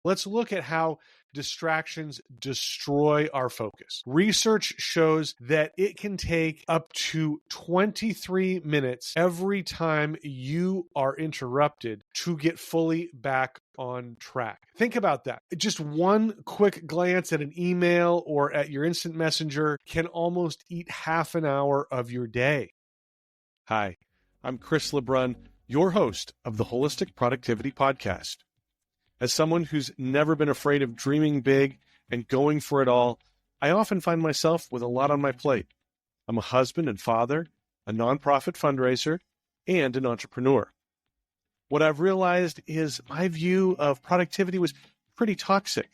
Let's look at how distractions destroy our focus. Research shows that it can take up to 23 minutes every time you are interrupted to get fully back on track. Think about that. Just one quick glance at an email or at your instant messenger can almost eat half an hour of your day. Hi, I'm Chris LeBrun, your host of the Wholistic Productivity Podcast. As someone who's never been afraid of dreaming big and going for it all, I often find myself with a lot on my plate. I'm a husband and father, a nonprofit fundraiser, and an entrepreneur. What I've realized is my view of productivity was pretty toxic.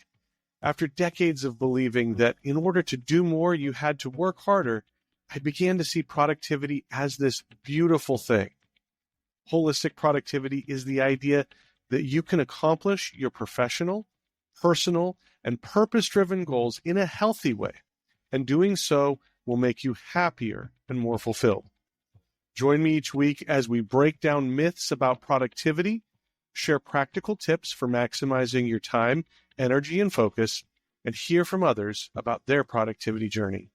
After decades of believing that in order to do more, you had to work harder, I began to see productivity as this beautiful thing. Holistic productivity is the idea that you can accomplish your professional, personal, and purpose-driven goals in a healthy way, and doing so will make you happier and more fulfilled. Join me each week as we break down myths about productivity, share practical tips for maximizing your time, energy, and focus, and hear from others about their productivity journey.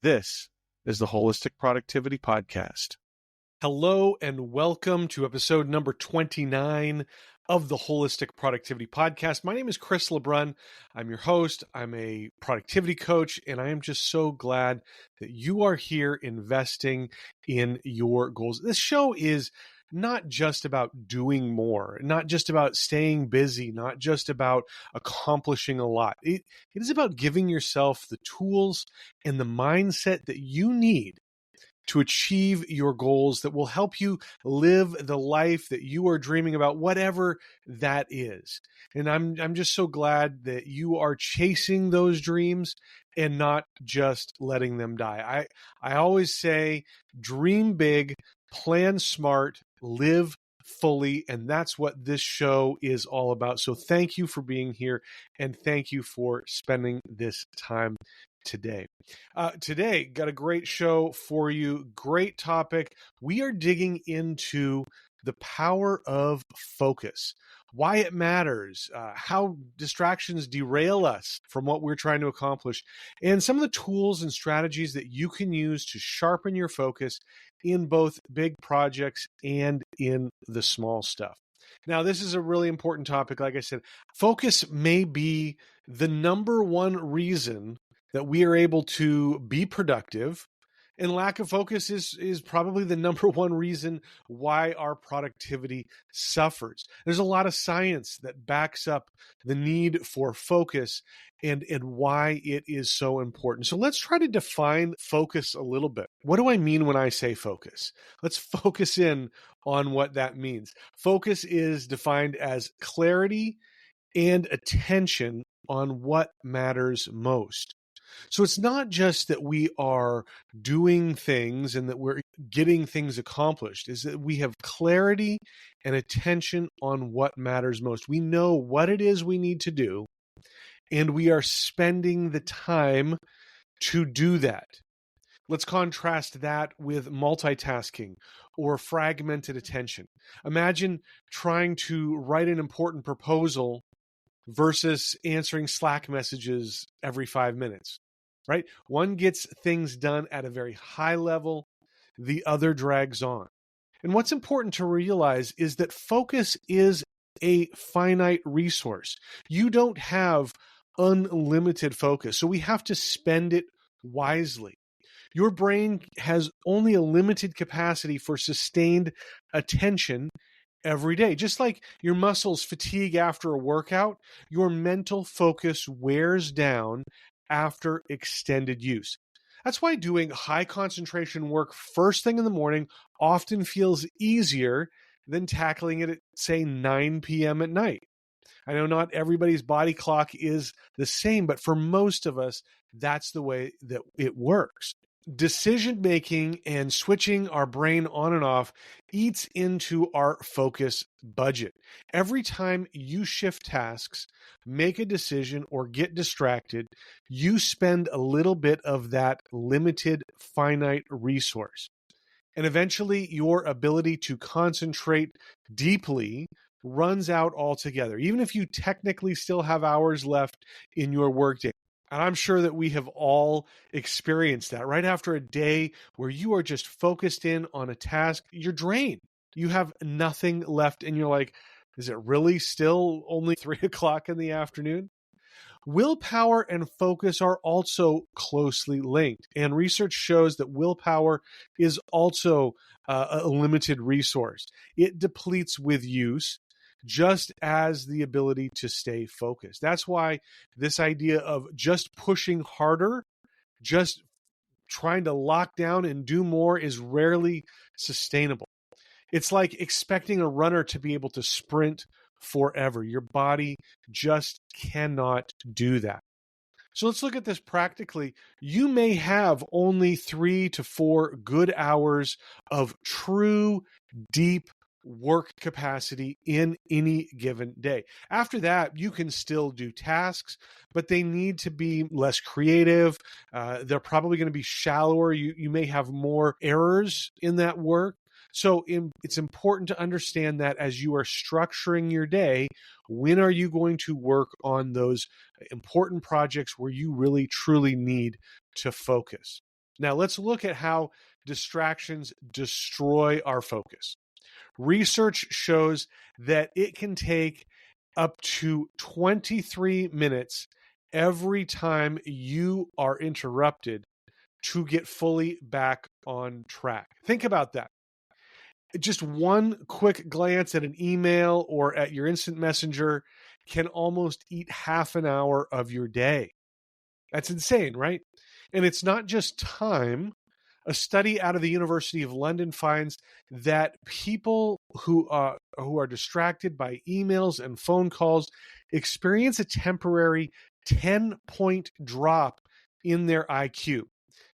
This is the Holistic Productivity Podcast. Hello and welcome to episode number 29 of the Holistic Productivity Podcast. My name is Chris LeBrun. I'm your host. I'm a productivity coach, and I am just so glad that you are here investing in your goals. This show is not just about doing more, not just about staying busy, not just about accomplishing a lot. It is about giving yourself the tools and the mindset that you need to achieve your goals that will help you live the life that you are dreaming about, whatever that is. And I'm just so glad that you are chasing those dreams and not just letting them die. I always say, dream big, plan smart, live fully, and that's what this show is all about. So thank you for being here, and thank you for spending this time today. Today, got a great show for you. Great topic. We are digging into the power of focus, why it matters, how distractions derail us from what we're trying to accomplish, and some of the tools and strategies that you can use to sharpen your focus in both big projects and in the small stuff. Now, this is a really important topic. Like I said, focus may be the number one reason that we are able to be productive, and lack of focus is probably the number one reason why our productivity suffers. There's a lot of science that backs up the need for focus and why it is so important. So let's try to define focus a little bit. What do I mean when I say focus? Let's focus in on what that means. Focus is defined as clarity and attention on what matters most. So it's not just that we are doing things and that we're getting things accomplished, is that we have clarity and attention on what matters most. We know what it is we need to do, and we are spending the time to do that. Let's contrast that with multitasking or fragmented attention. Imagine trying to write an important proposal versus answering Slack messages every 5 minutes. Right? One gets things done at a very high level, the other drags on. And what's important to realize is that focus is a finite resource. You don't have unlimited focus, so we have to spend it wisely. Your brain has only a limited capacity for sustained attention every day. Just like your muscles fatigue after a workout, your mental focus wears down after extended use. That's why doing high concentration work first thing in the morning often feels easier than tackling it at, say, 9 p.m. at night. I know not everybody's body clock is the same, but for most of us, that's the way that it works. Decision-making and switching our brain on and off eats into our focus budget. Every time you shift tasks, make a decision, or get distracted, you spend a little bit of that limited, finite resource. And eventually, your ability to concentrate deeply runs out altogether, even if you technically still have hours left in your workday. And I'm sure that we have all experienced that. Right after a day where you are just focused in on a task, you're drained. You have nothing left, and you're like, is it really still only 3 o'clock in the afternoon? Willpower and focus are also closely linked, and research shows that willpower is also a limited resource. It depletes with use, just as the ability to stay focused. That's why this idea of just pushing harder, just trying to lock down and do more is rarely sustainable. It's like expecting a runner to be able to sprint forever. Your body just cannot do that. So let's look at this practically. You may have only 3 to 4 good hours of true, deep work capacity in any given day. After that, you can still do tasks, but they need to be less creative. They're probably going to be shallower. You may have more errors in that work. So it's important to understand that as you are structuring your day, when are you going to work on those important projects where you really, truly need to focus? Now, let's look at how distractions destroy our focus. Research shows that it can take up to 23 minutes every time you are interrupted to get fully back on track. Think about that. Just one quick glance at an email or at your instant messenger can almost eat half an hour of your day. That's insane, right? And it's not just time. A study out of the University of London finds that people who are distracted by emails and phone calls experience a temporary 10-point drop in their IQ.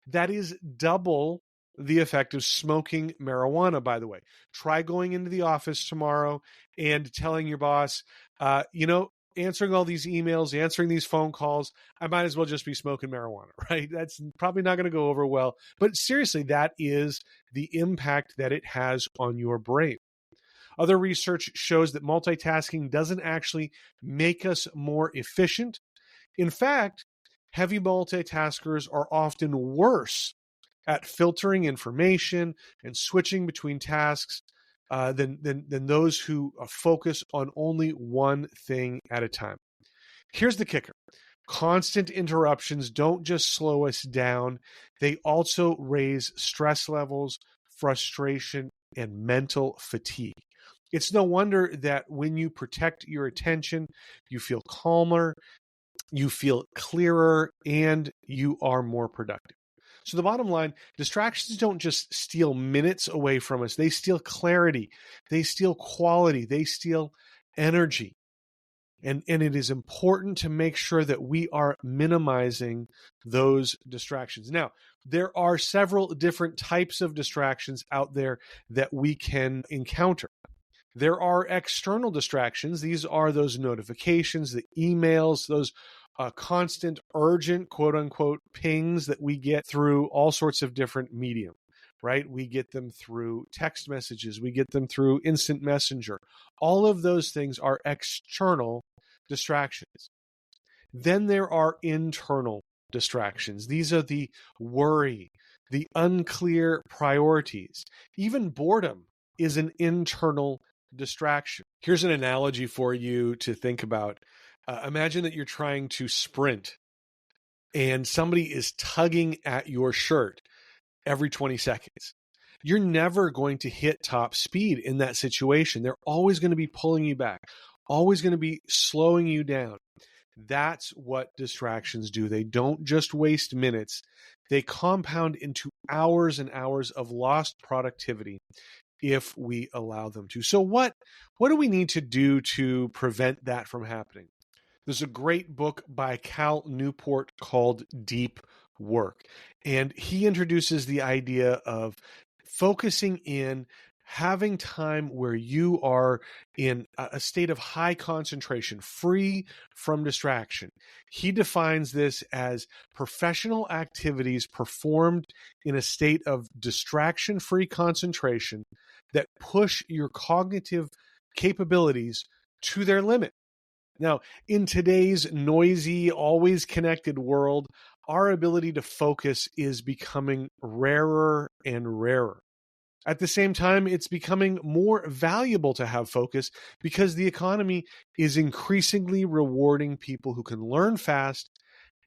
That is double the effect of smoking marijuana, by the way. Try going into the office tomorrow and telling your boss, answering all these emails, answering these phone calls, I might as well just be smoking marijuana, right? That's probably not going to go over well. But seriously, that is the impact that it has on your brain. Other research shows that multitasking doesn't actually make us more efficient. In fact, heavy multitaskers are often worse at filtering information and switching between tasks than those who focus on only one thing at a time. Here's the kicker. Constant interruptions don't just slow us down, they also raise stress levels, frustration, and mental fatigue. It's no wonder that when you protect your attention, you feel calmer, you feel clearer, and you are more productive. So the bottom line, distractions don't just steal minutes away from us. They steal clarity. They steal quality. They steal energy. And it is important to make sure that we are minimizing those distractions. Now, there are several different types of distractions out there that we can encounter. There are external distractions. These are those notifications, the emails, those constant, urgent, quote unquote, pings that we get through all sorts of different medium, right? We get them through text messages. We get them through instant messenger. All of those things are external distractions. Then there are internal distractions. These are the worry, the unclear priorities. Even boredom is an internal distraction. Here's an analogy for you to think about. Imagine that you're trying to sprint and somebody is tugging at your shirt every 20 seconds. You're never going to hit top speed in that situation. They're always going to be pulling you back, always going to be slowing you down. That's what distractions do. They don't just waste minutes. They compound into hours and hours of lost productivity if we allow them to. So what do we need to do to prevent that from happening? There's a great book by Cal Newport called Deep Work, and he introduces the idea of focusing in, having time where you are in a state of high concentration, free from distraction. He defines this as professional activities performed in a state of distraction-free concentration that push your cognitive capabilities to their limit. Now, in today's noisy, always connected world, our ability to focus is becoming rarer and rarer. At the same time, it's becoming more valuable to have focus because the economy is increasingly rewarding people who can learn fast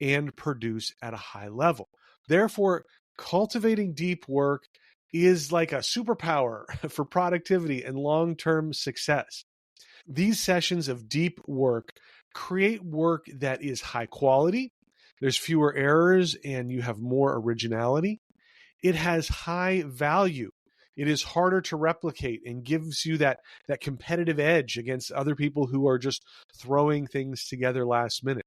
and produce at a high level. Therefore, cultivating deep work is like a superpower for productivity and long-term success. These sessions of deep work create work that is high quality. There's fewer errors and you have more originality. It has high value. It is harder to replicate and gives you that competitive edge against other people who are just throwing things together last minute.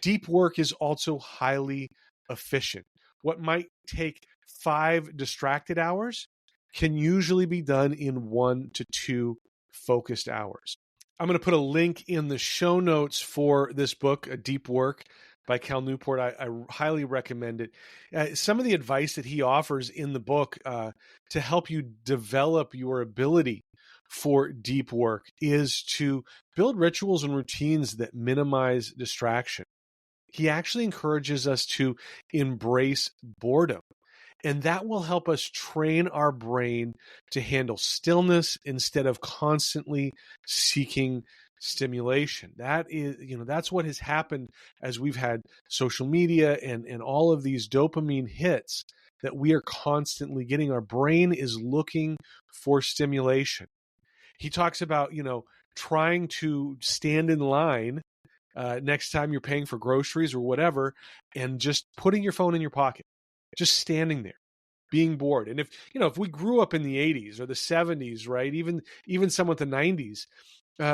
Deep work is also highly efficient. What might take 5 distracted hours can usually be done in 1 to 2 focused hours. I'm going to put a link in the show notes for this book, A Deep Work by Cal Newport. I highly recommend it. Some of the advice that he offers in the book to help you develop your ability for deep work is to build rituals and routines that minimize distraction. He actually encourages us to embrace boredom. And that will help us train our brain to handle stillness instead of constantly seeking stimulation. That's what has happened as we've had social media and all of these dopamine hits that we are constantly getting. Our brain is looking for stimulation. He talks about, trying to stand in line next time you're paying for groceries or whatever, and just putting your phone in your pocket. Just standing there, being bored. And if we grew up in the 80s or the 70s, right, even some with the 90s,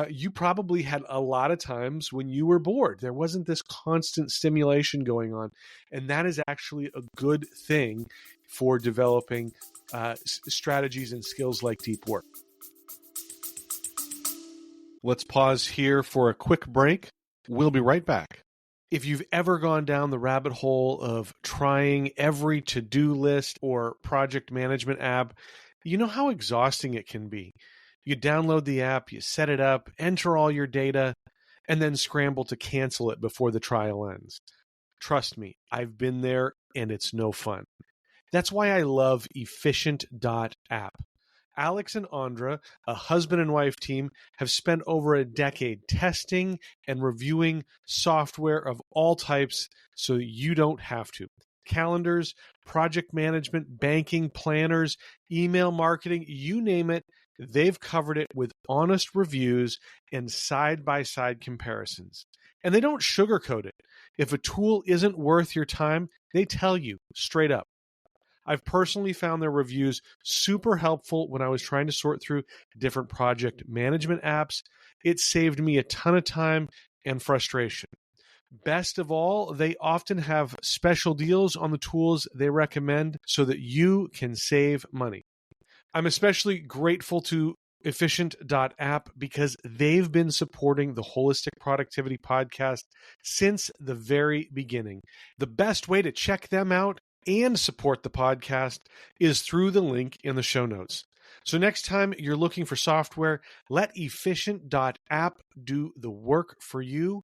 you probably had a lot of times when you were bored. There wasn't this constant stimulation going on. And that is actually a good thing for developing strategies and skills like deep work. Let's pause here for a quick break. We'll be right back. If you've ever gone down the rabbit hole of trying every to-do list or project management app, you know how exhausting it can be. You download the app, you set it up, enter all your data, and then scramble to cancel it before the trial ends. Trust me, I've been there and it's no fun. That's why I love Efficient.app. Alex and Andra, a husband and wife team, have spent over a decade testing and reviewing software of all types so you don't have to. Calendars, project management, banking, planners, email marketing, you name it, they've covered it with honest reviews and side-by-side comparisons. And they don't sugarcoat it. If a tool isn't worth your time, they tell you straight up. I've personally found their reviews super helpful when I was trying to sort through different project management apps. It saved me a ton of time and frustration. Best of all, they often have special deals on the tools they recommend so that you can save money. I'm especially grateful to Efficient.app because they've been supporting the Wholistic Productivity Podcast since the very beginning. The best way to check them out and support the podcast is through the link in the show notes. So next time you're looking for software, let Efficient.app do the work for you.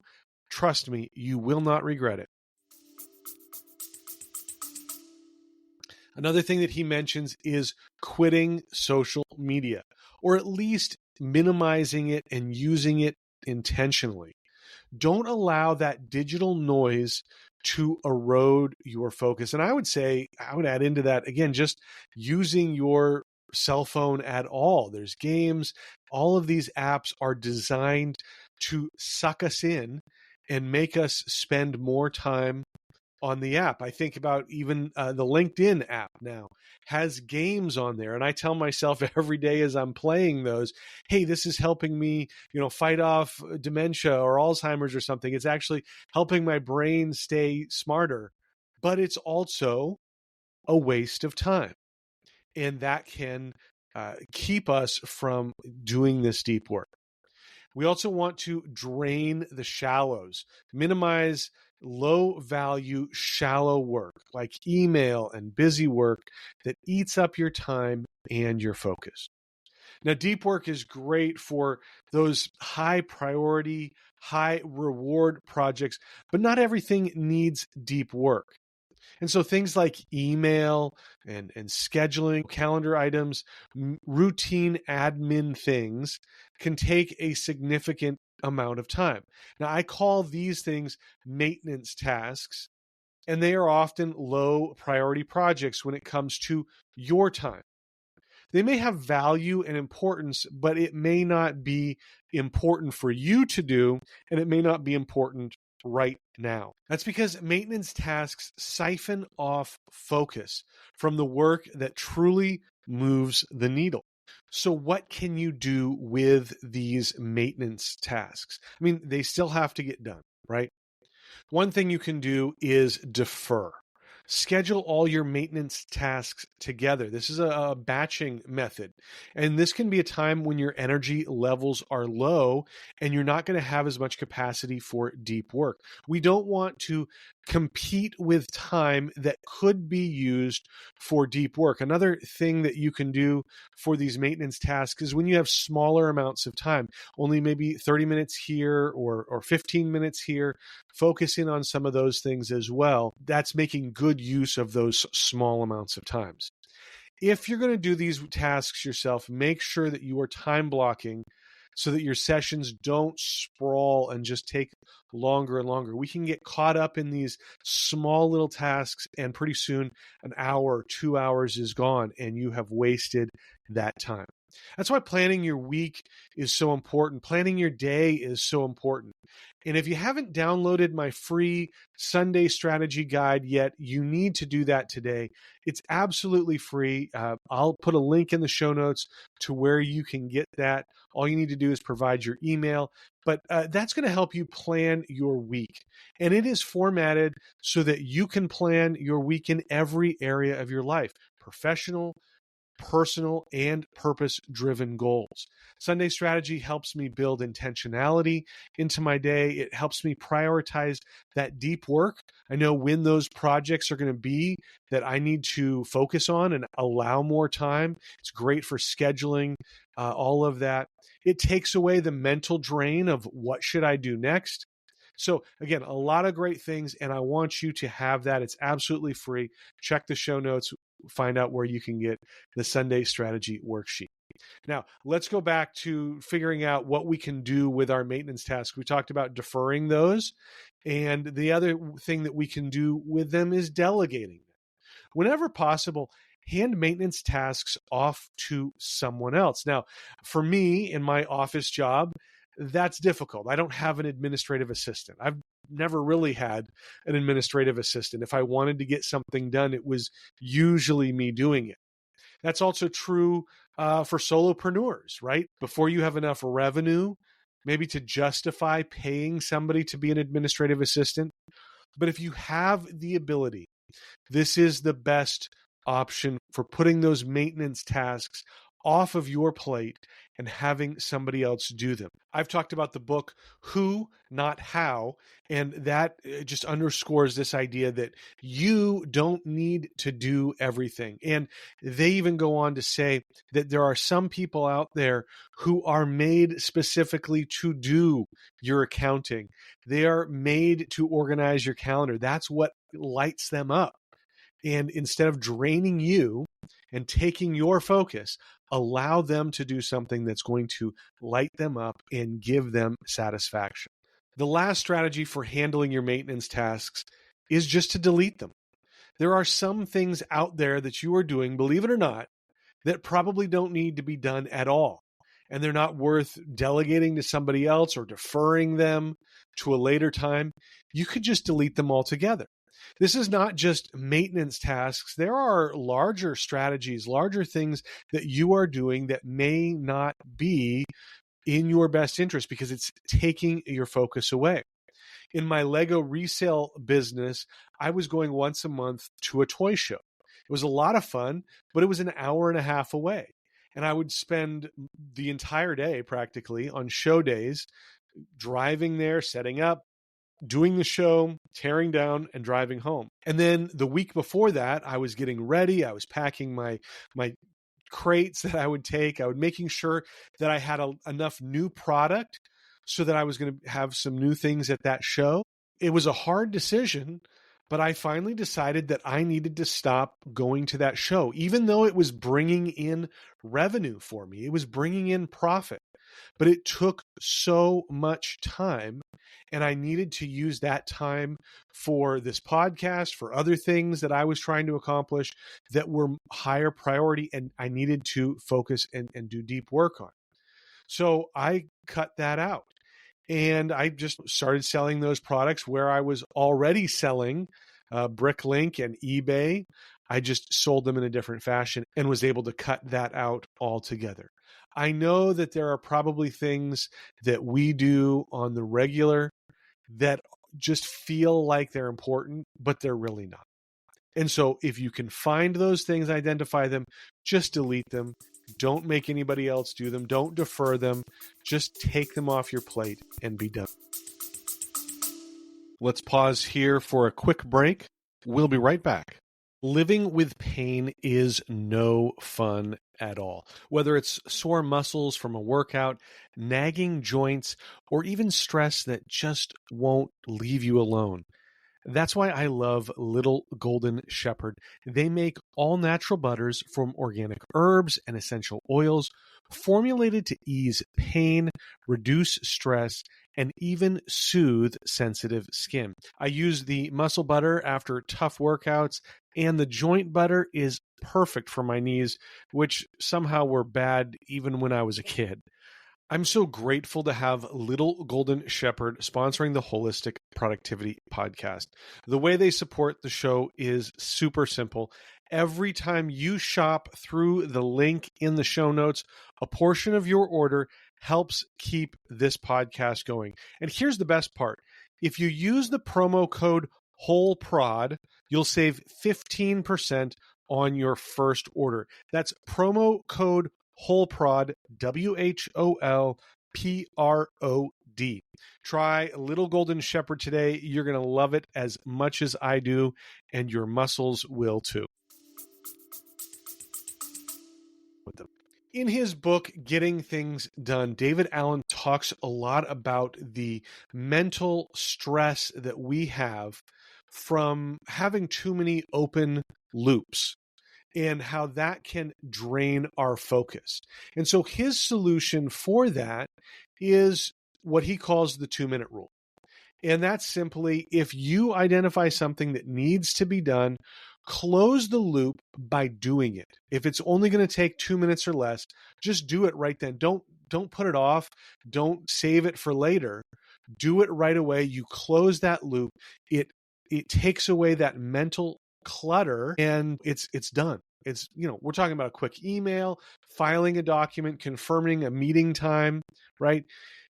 Trust me, you will not regret it. Another thing that he mentions is quitting social media, or at least minimizing it and using it intentionally. Don't allow that digital noise to erode your focus. And I would add into that, again, just using your cell phone at all. There's games. All of these apps are designed to suck us in and make us spend more time on the app. I think about even the LinkedIn app now has games on there. And I tell myself every day as I'm playing those, hey, this is helping me, fight off dementia or Alzheimer's or something. It's actually helping my brain stay smarter, but it's also a waste of time. And that can keep us from doing this deep work. We also want to drain the shallows, minimize low-value, shallow work like email and busy work that eats up your time and your focus. Now, deep work is great for those high priority, high reward projects, but not everything needs deep work. And so things like email and scheduling, calendar items, routine admin things can take a significant amount of time. Now, I call these things maintenance tasks, and they are often low priority projects when it comes to your time. They may have value and importance, but it may not be important for you to do, and it may not be important right now. That's because maintenance tasks siphon off focus from the work that truly moves the needle. So what can you do with these maintenance tasks? I mean, they still have to get done, right? One thing you can do is defer. Schedule all your maintenance tasks together. This is a batching method. And this can be a time when your energy levels are low and you're not going to have as much capacity for deep work. We don't want to compete with time that could be used for deep work. Another thing that you can do for these maintenance tasks is when you have smaller amounts of time, only maybe 30 minutes here or 15 minutes here, focusing on some of those things as well. That's making good use of those small amounts of times. If you're going to do these tasks yourself, make sure that you are time blocking so that your sessions don't sprawl and just take longer and longer. We can get caught up in these small little tasks, and pretty soon an hour, 2 hours is gone, and you have wasted that time. That's why planning your week is so important. Planning your day is so important. And if you haven't downloaded my free Sunday strategy guide yet, you need to do that today. It's absolutely free. I'll put a link in the show notes to where you can get that. All you need to do is provide your email, but that's going to help you plan your week. And it is formatted so that you can plan your week in every area of your life: professional, personal, and purpose-driven goals. Sunday strategy helps me build intentionality into my day. It helps me prioritize that deep work. I know when those projects are going to be that I need to focus on and allow more time. It's great for scheduling all of that. It takes away the mental drain of what should I do next. So again, a lot of great things, and I want you to have that. It's absolutely free. Check the show notes, find out where you can get the Sunday strategy worksheet. Now, let's go back to figuring out what we can do with our maintenance tasks. We talked about deferring those, and the other thing that we can do with them is delegating. Whenever possible, hand maintenance tasks off to someone else. Now, for me in my office job, that's difficult. I don't have an administrative assistant. I've never really had an administrative assistant. If I wanted to get something done, it was usually me doing it. That's also true for solopreneurs, right? Before you have enough revenue, maybe to justify paying somebody to be an administrative assistant. But if you have the ability, this is the best option for putting those maintenance tasks off of your plate and having somebody else do them. I've talked about the book Who, Not How, and that just underscores this idea that you don't need to do everything. And they even go on to say that there are some people out there who are made specifically to do your accounting. They are made to organize your calendar. That's what lights them up. And instead of draining you and taking your focus, allow them to do something that's going to light them up and give them satisfaction. The last strategy for handling your maintenance tasks is just to delete them. There are some things out there that you are doing, believe it or not, that probably don't need to be done at all. And they're not worth delegating to somebody else or deferring them to a later time. You could just delete them altogether. This is not just maintenance tasks. There are larger strategies, larger things that you are doing that may not be in your best interest because it's taking your focus away. In my Lego resale business, I was going once a month to a toy show. It was a lot of fun, but it was an hour and a half away. And I would spend the entire day practically on show days driving there, setting up, doing the show, tearing down, and driving home. And then the week before that, I was getting ready. I was packing my crates that I would take. I would making sure that I had enough new product so that I was going to have some new things at that show. It was a hard decision, but I finally decided that I needed to stop going to that show, even though it was bringing in revenue for me. It was bringing in profit, but it took so much time, and I needed to use that time for this podcast, for other things that I was trying to accomplish that were higher priority, and I needed to focus and do deep work on. So I cut that out. And I just started selling those products where I was already selling Bricklink and eBay. I just sold them in a different fashion and was able to cut that out altogether. I know that there are probably things that we do on the regular that just feel like they're important, but they're really not. And so if you can find those things, identify them, just delete them. Don't make anybody else do them. Don't defer them. Just take them off your plate and be done. Let's pause here for a quick break. We'll be right back. Living with pain is no fun at all. Whether it's sore muscles from a workout, nagging joints, or even stress that just won't leave you alone. That's why I love Little Golden Shepherd. They make all natural butters from organic herbs and essential oils, formulated to ease pain, reduce stress, and even soothe sensitive skin. I use the muscle butter after tough workouts, and the joint butter is perfect for my knees, which somehow were bad even when I was a kid. I'm so grateful to have Little Golden Shepherd sponsoring the Wholistic Productivity Podcast. The way they support the show is super simple. Every time you shop through the link in the show notes, a portion of your order helps keep this podcast going. And here's the best part. If you use the promo code WHOLEPROD, you'll save 15% on your first order. That's promo code WHOLEPROD, WHOLPROD. Try Little Golden Shepherd today. You're going to love it as much as I do, and your muscles will too. In his book, Getting Things Done, David Allen talks a lot about the mental stress that we have from having too many open loops, and how that can drain our focus. And so his solution for that is what he calls the 2-minute rule. And that's simply, if you identify something that needs to be done, close the loop by doing it. If it's only going to take 2 minutes or less, just do it right then. Don't put it off. Don't save it for later. Do it right away. You close that loop. It takes away that mental clutter, and it's done. It's, we're talking about a quick email, filing a document, confirming a meeting time, right?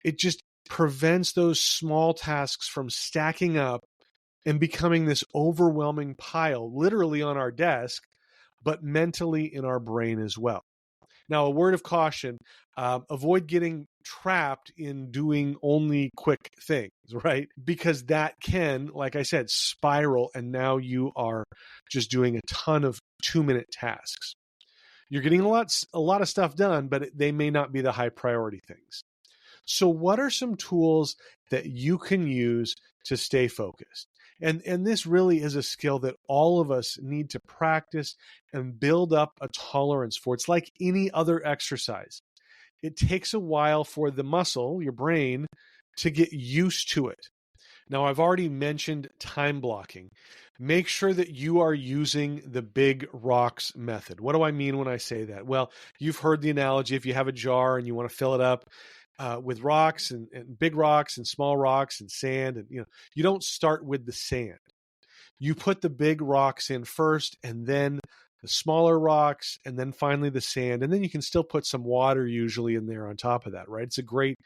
It just prevents those small tasks from stacking up and becoming this overwhelming pile, literally on our desk, but mentally in our brain as well. Now, a word of caution, avoid getting trapped in doing only quick things, right? Because that can, like I said, spiral, and now you are just doing a ton of 2-minute tasks. You're getting a lot of stuff done, but they may not be the high priority things. So what are some tools that you can use to stay focused? And this really is a skill that all of us need to practice and build up a tolerance for. It's like any other exercise. It takes a while for the muscle, your brain, to get used to it. Now, I've already mentioned time blocking. Make sure that you are using the big rocks method. What do I mean when I say that? Well, you've heard the analogy. If you have a jar and you want to fill it up with rocks and big rocks and small rocks and sand, and you don't start with the sand. You put the big rocks in first, and then the smaller rocks, and then finally the sand, and then you can still put some water usually in there on top of that, right? It's a great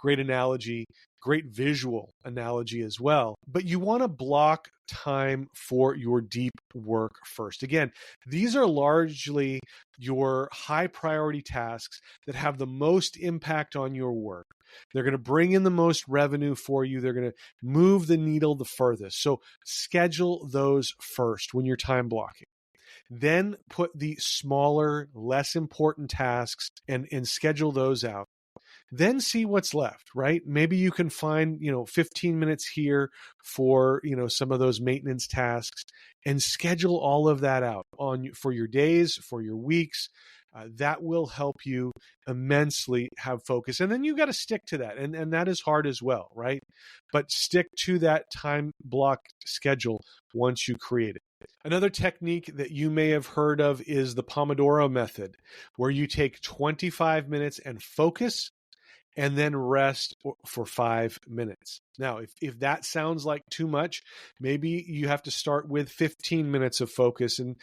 analogy, great visual analogy as well. But you want to block time for your deep work first. Again, these are largely your high priority tasks that have the most impact on your work. They're going to bring in the most revenue for you. They're going to move the needle the furthest. So schedule those first when you're time blocking. Then put the smaller, less important tasks and schedule those out. Then see what's left, right? Maybe you can find, 15 minutes here for, some of those maintenance tasks, and schedule all of that out for your days, for your weeks. That will help you immensely have focus. And then you got to stick to that. And that is hard as well, right? But stick to that time blocked schedule once you create it. Another technique that you may have heard of is the Pomodoro method, where you take 25 minutes and focus, and then rest for 5 minutes. Now, if that sounds like too much, maybe you have to start with 15 minutes of focus and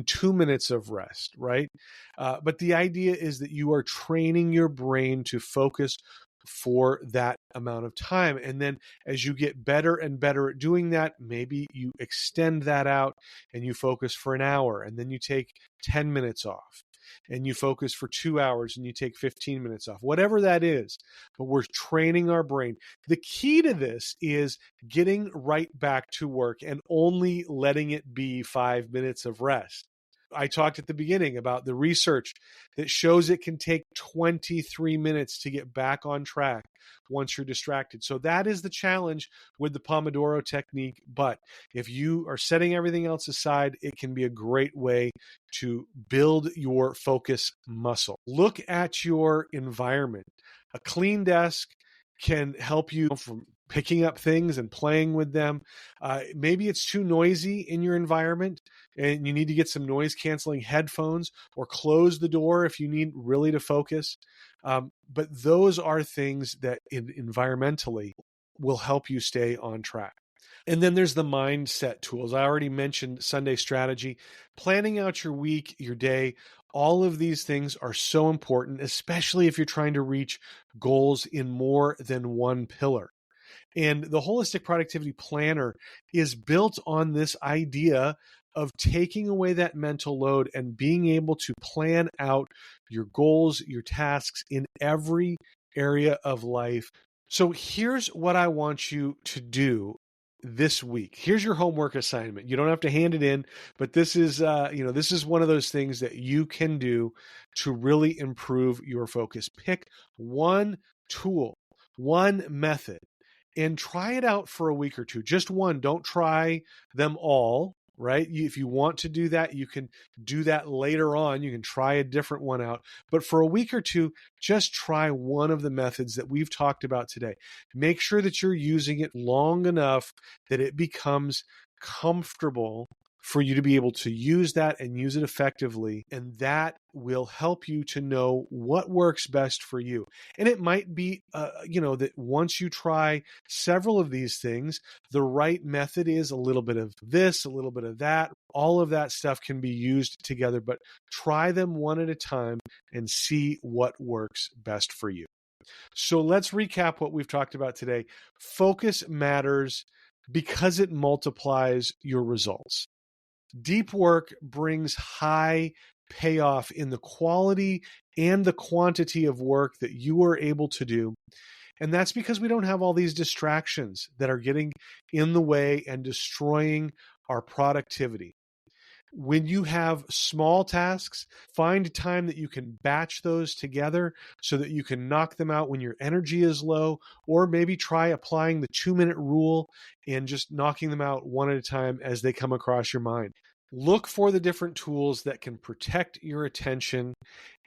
2 minutes of rest, right? But the idea is that you are training your brain to focus for that amount of time. And then as you get better and better at doing that, maybe you extend that out and you focus for an hour, and then you take 10 minutes off. And you focus for 2 hours and you take 15 minutes off, whatever that is. But we're training our brain. The key to this is getting right back to work and only letting it be 5 minutes of rest. I talked at the beginning about the research that shows it can take 23 minutes to get back on track once you're distracted. So that is the challenge with the Pomodoro technique. But if you are setting everything else aside, it can be a great way to build your focus muscle. Look at your environment. A clean desk can help you from picking up things and playing with them. Maybe it's too noisy in your environment and you need to get some noise canceling headphones, or close the door if you need really to focus. But those are things that environmentally will help you stay on track. And then there's the mindset tools. I already mentioned Sunday strategy, planning out your week, your day. All of these things are so important, especially if you're trying to reach goals in more than one pillar. And the Holistic Productivity Planner is built on this idea of taking away that mental load and being able to plan out your goals, your tasks in every area of life. So here's what I want you to do this week. Here's your homework assignment. You don't have to hand it in, but this is one of those things that you can do to really improve your focus. Pick one tool, one method, and try it out for a week or two. Just one. Don't try them all, right? If you want to do that, you can do that later on. You can try a different one out. But for a week or two, just try one of the methods that we've talked about today. Make sure that you're using it long enough that it becomes comfortable for you to be able to use that and use it effectively. And that will help you to know what works best for you. And it might be, that once you try several of these things, the right method is a little bit of this, a little bit of that. All of that stuff can be used together, but try them one at a time and see what works best for you. So let's recap what we've talked about today. Focus matters because it multiplies your results. Deep work brings high payoff in the quality and the quantity of work that you are able to do. And that's because we don't have all these distractions that are getting in the way and destroying our productivity. When you have small tasks, find time that you can batch those together so that you can knock them out when your energy is low, or maybe try applying the 2-minute rule and just knocking them out one at a time as they come across your mind. Look for the different tools that can protect your attention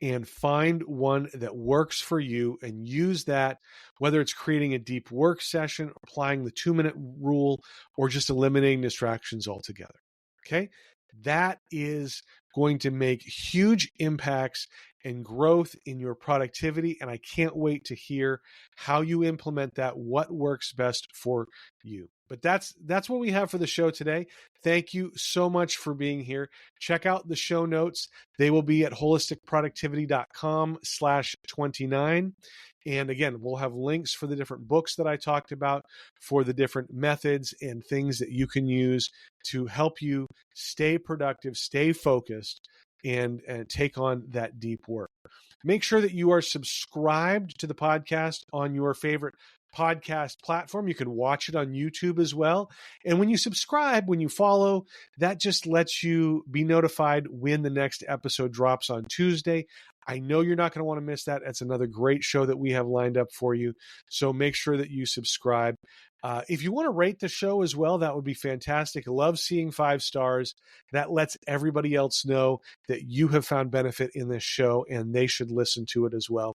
and find one that works for you and use that, whether it's creating a deep work session, applying the 2-minute rule, or just eliminating distractions altogether. Okay? That is going to make huge impacts and growth in your productivity. And I can't wait to hear how you implement that, what works best for you. But that's what we have for the show today. Thank you so much for being here. Check out the show notes. They will be at holisticproductivity.com/29. And again, we'll have links for the different books that I talked about, for the different methods and things that you can use to help you stay productive, stay focused, and take on that deep work. Make sure that you are subscribed to the podcast on your favorite podcast platform. You can watch it on YouTube as well. And when you subscribe, when you follow, that just lets you be notified when the next episode drops on Tuesday. I know you're not going to want to miss that. It's another great show that we have lined up for you. So make sure that you subscribe. If you want to rate the show as well, that would be fantastic. I love seeing 5 stars. That lets everybody else know that you have found benefit in this show and they should listen to it as well.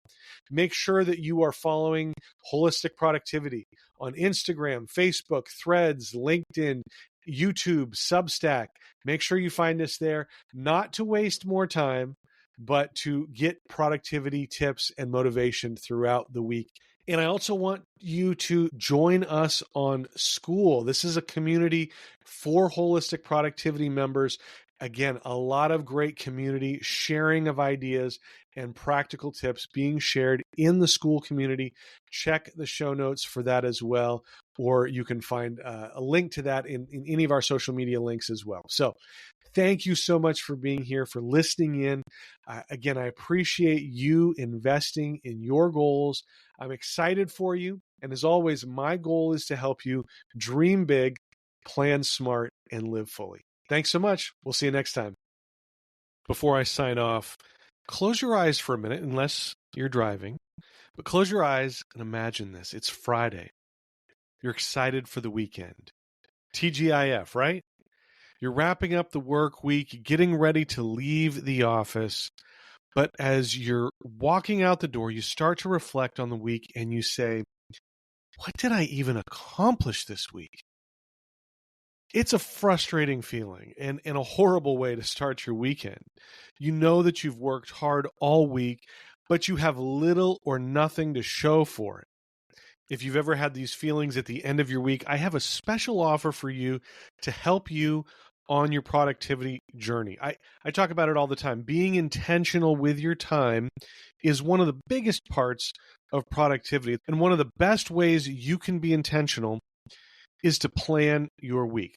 Make sure that you are following Wholistic Productivity on Instagram, Facebook, Threads, LinkedIn, YouTube, Substack. Make sure you find us there, not to waste more time, but to get productivity tips and motivation throughout the week. And I also want you to join us on School. This is a community for holistic productivity members. Again, a lot of great community sharing of ideas and practical tips being shared in the School community. Check the show notes for that as well, or you can find a link to that in any of our social media links as well. So thank you so much for being here, for listening in. Again, I appreciate you investing in your goals. I'm excited for you. And as always, my goal is to help you dream big, plan smart, and live fully. Thanks so much. We'll see you next time. Before I sign off, close your eyes for a minute, unless you're driving. But close your eyes and imagine this. It's Friday. You're excited for the weekend. TGIF, right? You're wrapping up the work week, getting ready to leave the office. But as you're walking out the door, you start to reflect on the week and you say, what did I even accomplish this week? It's a frustrating feeling and a horrible way to start your weekend. You know that you've worked hard all week, but you have little or nothing to show for it. If you've ever had these feelings at the end of your week, I have a special offer for you to help you on your productivity journey. I talk about it all the time. Being intentional with your time is one of the biggest parts of productivity. And one of the best ways you can be intentional is to plan your week.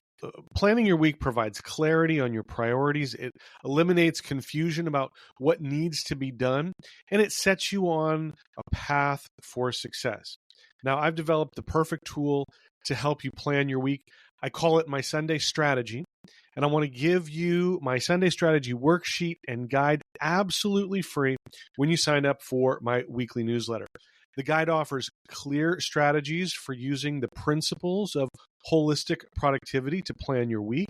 Planning your week provides clarity on your priorities. It eliminates confusion about what needs to be done, and it sets you on a path for success. Now, I've developed the perfect tool to help you plan your week. I call it my Sunday strategy, and I want to give you my Sunday strategy worksheet and guide absolutely free when you sign up for my weekly newsletter. The guide offers clear strategies for using the principles of holistic productivity to plan your week.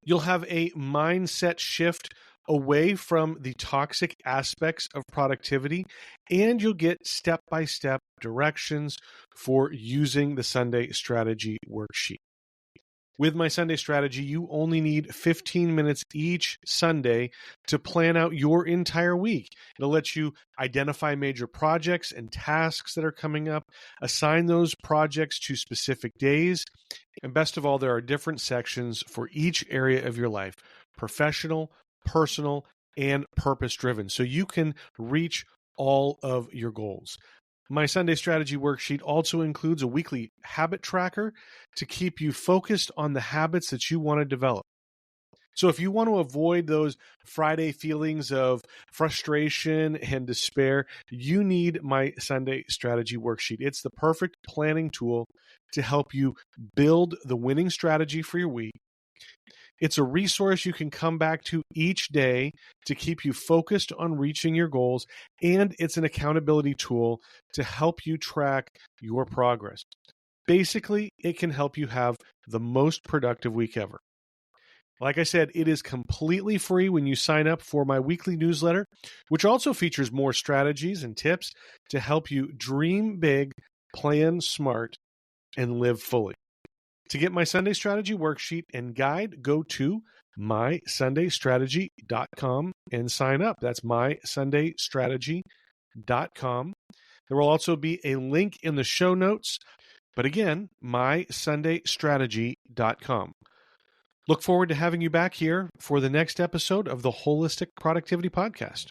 You'll have a mindset shift away from the toxic aspects of productivity, and you'll get step-by-step directions for using the Sunday strategy worksheet. With my Sunday strategy, you only need 15 minutes each Sunday to plan out your entire week. It'll let you identify major projects and tasks that are coming up, assign those projects to specific days, and best of all, there are different sections for each area of your life: professional, personal, and purpose-driven, so you can reach all of your goals. My Sunday strategy worksheet also includes a weekly habit tracker to keep you focused on the habits that you want to develop. So if you want to avoid those Friday feelings of frustration and despair, you need my Sunday strategy worksheet. It's the perfect planning tool to help you build the winning strategy for your week. It's a resource you can come back to each day to keep you focused on reaching your goals, and it's an accountability tool to help you track your progress. Basically, it can help you have the most productive week ever. Like I said, it is completely free when you sign up for my weekly newsletter, which also features more strategies and tips to help you dream big, plan smart, and live fully. To get my Sunday strategy worksheet and guide, go to mysundaystrategy.com and sign up. That's mysundaystrategy.com. There will also be a link in the show notes, but again, mysundaystrategy.com. Look forward to having you back here for the next episode of the Wholistic Productivity Podcast.